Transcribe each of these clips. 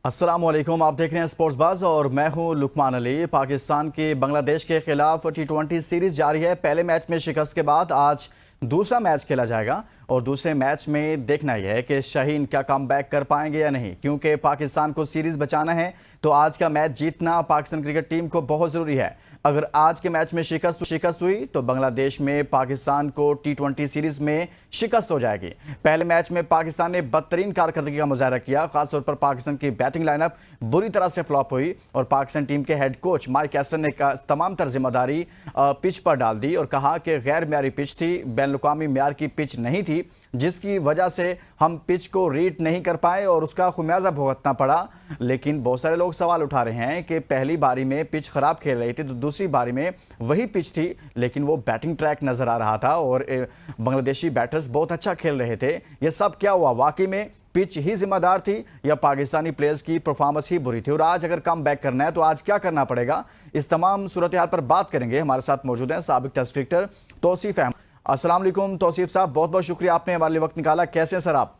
अस्सलामुअलैकुम, आप देख रहे हैं स्पोर्ट्स बज़ और मैं हूं लुकमान अली। पाकिस्तान की बांग्लादेश के खिलाफ टी20 सीरीज जारी है। पहले मैच में शिकस्त के बाद आज दूसरा मैच खेला जाएगा और दूसरे मैच में देखना यह है कि शाहीन क्या कमबैक कर पाएंगे या नहीं, क्योंकि पाकिस्तान को सीरीज बचाना है तो आज का मैच जीतना पाकिस्तान क्रिकेट टीम को बहुत ज़रूरी है। अगर आज के मैच में शिकस्त हुई तो बांग्लादेश में पाकिस्तान को टी20 सीरीज में शिकस्त हो जाएगी। पहले मैच में पाकिस्तान ने बदतरीन कारकर्दगी का मुजाहरा किया। खासतौर पर पाकिस्तान की बैटिंग लाइनअप बुरी तरह से फ्लॉप हुई और पाकिस्तान टीम के हेड कोच माइक हैसन ने तमाम तर जिम्मेदारी पिच पर डाल दी और कहा कि गैर म्यारी पिच थी, बैनुल-अक़वामी म्यार की पिच नहीं थी, जिसकी वजह से हम पिच को रीड नहीं कर पाए और उसका खुमियाजा भुगतना पड़ा। लेकिन बहुत सारे लोग सवाल उठा रहे हैं कि पहली बारी में पिच खराब खेल रही थी तो दूसरी बारी में वही पिच थी, लेकिन वो बैटिंग ट्रैक नजर आ रहा था और बांग्लादेशी बैटर्स बहुत अच्छा खेल रहे थे। ये सब क्या हुआ? वाकई में पिच ही जिम्मेदार थी या पाकिस्तानी प्लेयर्स की परफॉर्मेंस ही बुरी थी? और आज अगर कम बैक करना है तो आज क्या करना पड़ेगा? इस तमाम सूरत हाल पर बात करेंगे। हमारे साथ मौजूद हैं साबिक टेस्ट क्रिकेटर तौसीफ अहमद। अस्सलाम वालेकुम तौसीफ साहब, बहुत बहुत शुक्रिया आपने हमारे लिए वक्त निकाला। कैसे हैं सर आप?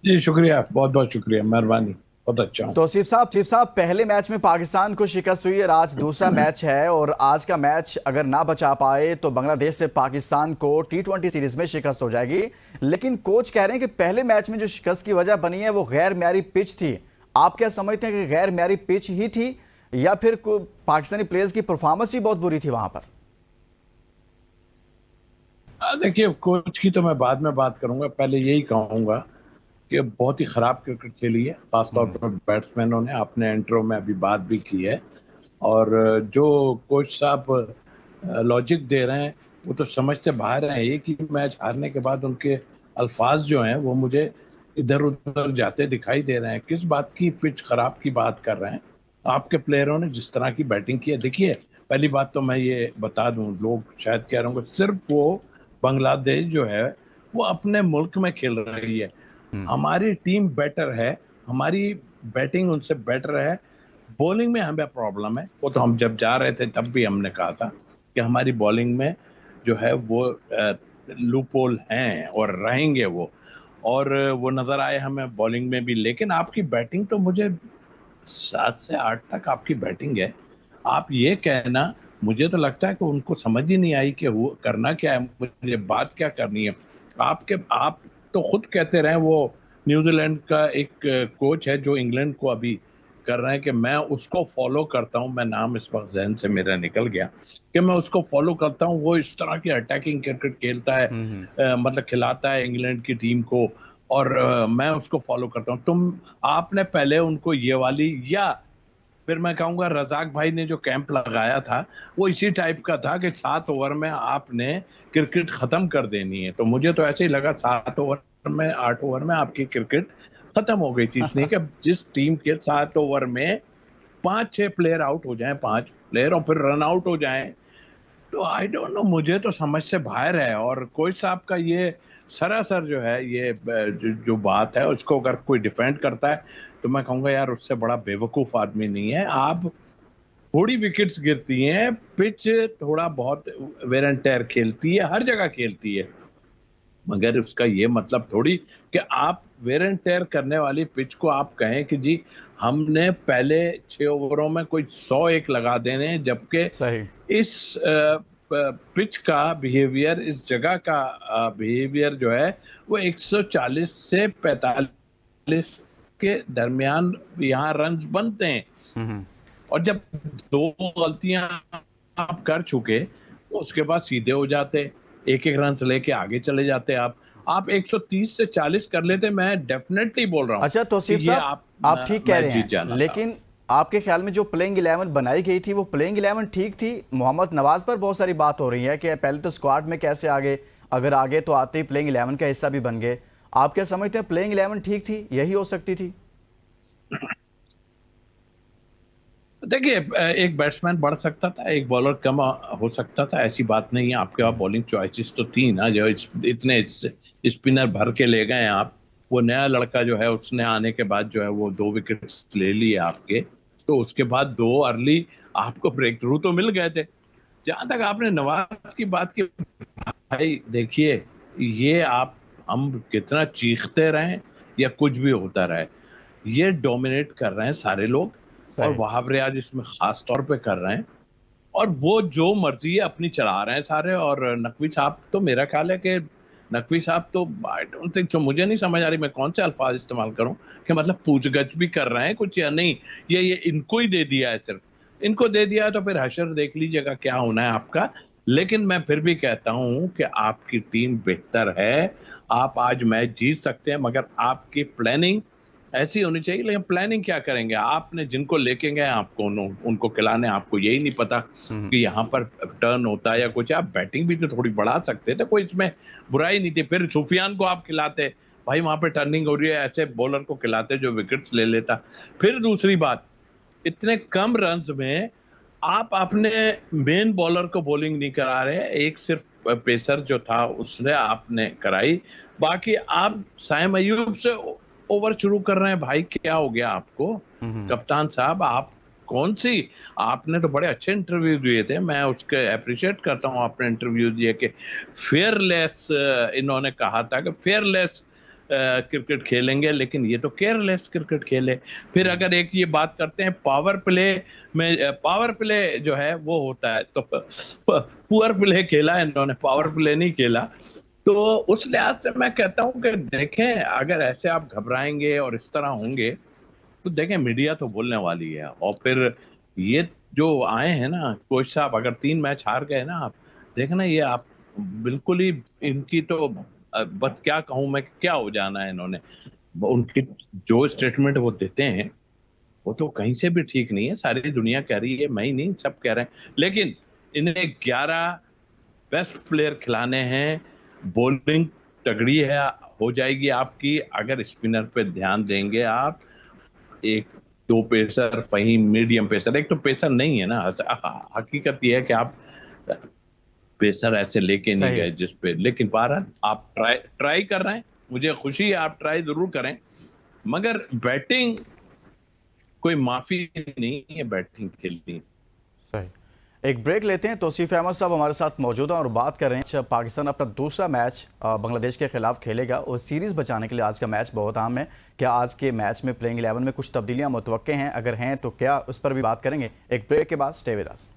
जी शुक्रिया, बहुत बहुत शुक्रिया, मेहरबानी, बहुत अच्छा हूँ। तौसीफ साहब, पहले मैच में पाकिस्तान को शिकस्त हुई और आज दूसरा मैच है और आज का मैच अगर ना बचा पाए तो बांग्लादेश से पाकिस्तान को टी20 सीरीज में शिकस्त हो जाएगी। लेकिन कोच कह रहे हैं कि पहले मैच में जो शिकस्त की वजह बनी है वो गैर म्यारी पिच थी। आप क्या समझते हैं कि गैर म्यारी पिच ही थी या फिर पाकिस्तानी प्लेयर्स की परफॉर्मेंस ही बहुत बुरी थी वहां पर? देखिए, कोच की तो मैं बाद में बात करूंगा, पहले यही कहूंगा कि बहुत ही खराब क्रिकेट खेली है, खासतौर पर बैट्समैनों ने। आपने इंट्रो में अभी बात भी की है। और जो कोच साहब लॉजिक दे रहे हैं वो तो समझ से बाहर है। एक ही मैच हारने के बाद उनके अल्फाज जो हैं वो मुझे इधर उधर जाते दिखाई दे रहे हैं। किस बात की पिच खराब की बात कर रहे हैं? आपके प्लेयरों ने जिस तरह की बैटिंग की है, देखिए, पहली बात तो मैं ये बता दूं, लोग शायद कह रहे होंगे सिर्फ वो बांग्लादेश जो है वो अपने मुल्क में खेल रही है। हमारी टीम बेटर है, हमारी बैटिंग उनसे बेटर है। बॉलिंग में हमें प्रॉब्लम है, वो तो हम जब जा रहे थे तब भी हमने कहा था कि हमारी बॉलिंग में जो है वो लूपोल हैं और रहेंगे वो। और वो नजर आए हमें बॉलिंग में भी। लेकिन आपकी बैटिंग तो मुझे 7 से 8 तक आपकी बैटिंग है। आप ये कहना, मुझे तो लगता है कि उनको समझ ही नहीं आई कि वो करना क्या है, मुझे बात क्या करनी है। आप तो खुद कहते रहे, वो न्यूजीलैंड का एक कोच है जो इंग्लैंड को अभी कर रहे हैं कि मैं उसको फॉलो करता हूं। मैं नाम इस वक्त जहन से मेरा निकल गया कि मैं उसको फॉलो करता हूं। वो इस तरह की अटैकिंग क्रिकेट खेलता है, मतलब खिलाता है इंग्लैंड की टीम को। और मैं उसको फॉलो करता हूं। आपने पहले उनको ये वाली, या फिर मैं कहूंगा रजाक भाई ने जो कैंप लगाया था वो इसी टाइप का था कि 7 ओवर में आपने क्रिकेट खत्म कर देनी है। तो मुझे तो ऐसे ही लगा 7 ओवर में, 8 ओवर में आपकी क्रिकेट खत्म हो गई थी। इसलिए कि जिस टीम के 7 ओवर में 5-6 प्लेयर आउट हो जाएं, 5 प्लेयर, और फिर रन आउट हो जाएं, तो आई डोंट नो, मुझे तो समझ से बाहर है। और कोच साहब का ये सरासर जो है, ये जो बात है उसको अगर कोई डिफेंड करता है तो मैं कहूंगा यार उससे बड़ा बेवकूफ आदमी नहीं है। आप थोड़ी विकेट्स गिरती हैं, पिच थोड़ा बहुत वेर एंड टेयर खेलती है, हर जगह खेलती है, मगर उसका ये मतलब थोड़ी कि आप वेर एंड टेयर करने वाली पिच को आप कहें कि जी हमने पहले 6 ओवरों में कोई 101 लगा देने, जबकि सही। इस पिच का बिहेवियर, इस जगह का बिहेवियर जो है वो 140 से 45 के दरमियान यहाँ रन बनते हैं। और जब 2 गलतियां आप कर चुके तो उसके बाद सीधे हो जाते, एक एक रन से लेके आगे चले जाते। आप 130 से 40 कर लेते, मैं डेफिनेटली बोल रहा हूं अच्छा कि तौसीफ ये साहब, आप आप ठीक कह मैच रहे जीत हैं, जाना था। लेकिन आपके ख्याल में जो प्लेइंग 11 बनाई गई थी वो प्लेइंग 11 ठीक थी? मोहम्मद नवाज पर बहुत सारी बात हो रही है कि पहले तो स्क्वाड में कैसे आगे, अगर आगे तो आते ही प्लेइंग 11 का हिस्सा भी बन गए। आप क्या समझते हैं, प्लेइंग 11 ठीक थी, यही हो सकती थी? देखिए, एक बैट्समैन बढ़ सकता था, एक बॉलर कम हो सकता था, ऐसी बात नहीं है। आपके पास बॉलिंग चॉइसेस तो थी ना, जो इतने स्पिनर भर के ले गए आप। वो नया लड़का जो है उसने आने के बाद जो है वो 2 विकेट्स ले लिए आपके, तो उसके बाद 2 अर्ली आपको ब्रेक थ्रू तो मिल गए थे। जहां तक आपने नवाज की बात की, भाई देखिए, ये आप हम कितना चीखते रहें या कुछ भी होता रहे, ये डोमिनेट कर रहे हैं सारे लोग, और सही। वहाब रियाज इसमें खास तौर पे कर रहे हैं, और वो जो मर्जी है अपनी चला रहे हैं सारे। और नकवी साहब तो मेरा ख्याल है कि नकवी साहब तो आई डोंट थिंक, मुझे नहीं समझ आ रही मैं कौन से अल्फाज इस्तेमाल करूं, कि मतलब पूछगछ भी कर रहे हैं कुछ या नहीं। ये इनको ही दे दिया है, सिर्फ इनको दे दिया है, तो फिर हशर देख लीजिएगा क्या होना है आपका। लेकिन मैं फिर भी कहता हूं कि आपकी टीम बेहतर है, आप आज मैच जीत सकते हैं, मगर आपकी प्लानिंग ऐसी होनी चाहिए। लेकिन प्लानिंग क्या करेंगे, आपने जिनको लेके गए आपको उनको खिलाने, आपको यही नहीं पता कि यहाँ पर टर्न होता है या कुछ। आप बैटिंग भी तो थोड़ी बढ़ा सकते थे, कोई इसमें बुराई नहीं थी। फिर सुफियान को आप खिलाते, भाई वहां पे टर्निंग हो रही है, ऐसे बॉलर को खिलाते जो विकेट्स ले लेता। फिर दूसरी बात, इतने कम रन्स में आप अपने मेन बॉलर को बॉलिंग नहीं करा रहे, एक सिर्फ पेसर जो था उसने आपने कराई, बाकी आप साइम अयूब से ओवर शुरू कर रहे हैं। भाई क्या हो गया आपको कप्तान साहब? आप कौन सी, आपने तो बड़े अच्छे इंटरव्यू दिए थे, मैं उसके अप्रिशिएट करता हूँ, आपने इंटरव्यू दिए कि फेयरलेस, इन्होंने कहा था कि फेयरलेस क्रिकेट खेलेंगे, लेकिन ये तो केयरलेस क्रिकेट खेले। फिर अगर एक ये बात करते हैं पावर प्ले में, पावर प्ले जो है वो होता है, तो पुअर प्ले खेला इन्होंने, पावर प्ले नहीं खेला। तो उस लिहाज से मैं कहता हूं कि देखें, अगर ऐसे आप घबराएंगे और इस तरह होंगे, तो देखें मीडिया तो बोलने वाली है। और फिर ये जो आए हैं ना कोच साहब, अगर 3 मैच हार गए ना आप, देखना ये आप बिल्कुल ही, इनकी तो बस क्या कहूं मैं, क्या हो जाना है इन्होंने। उनकी जो स्टेटमेंट वो देते हैं वो तो कहीं से भी ठीक नहीं है, सारी दुनिया कह रही है, मैं ही नहीं, सब कह रहे हैं। लेकिन इन्हें 11 बेस्ट प्लेयर खिलाने हैं, बॉलिंग तगड़ी है, हो जाएगी आपकी अगर स्पिनर पे ध्यान देंगे आप। एक दो पेसर, वही मीडियम पेसर, एक तो पेसर नहीं है ना, हकीकत यह है कि आप पेसर ऐसे लेके नहीं सही गए है। जिस पे। लेकिन बहरहाल आप ट्राई ट्राई कर रहे हैं, मुझे खुशी है, आप ट्राई जरूर करें, मगर बैटिंग कोई माफी नहीं है बैटिंग के लिए। सही। एक ब्रेक लेते हैं। तौसीफ अहमद साहब हमारे साथ मौजूद हैं और बात कर रहे हैं। पाकिस्तान अपना दूसरा मैच बांग्लादेश के खिलाफ खेलेगा और सीरीज बचाने के लिए आज का मैच बहुत अहम है। क्या आज के मैच में प्लेइंग 11 में कुछ तब्दीलियां मुतवक्के हैं? अगर हैं तो क्या, उस पर भी बात करेंगे एक ब्रेक के बाद। Stay with us.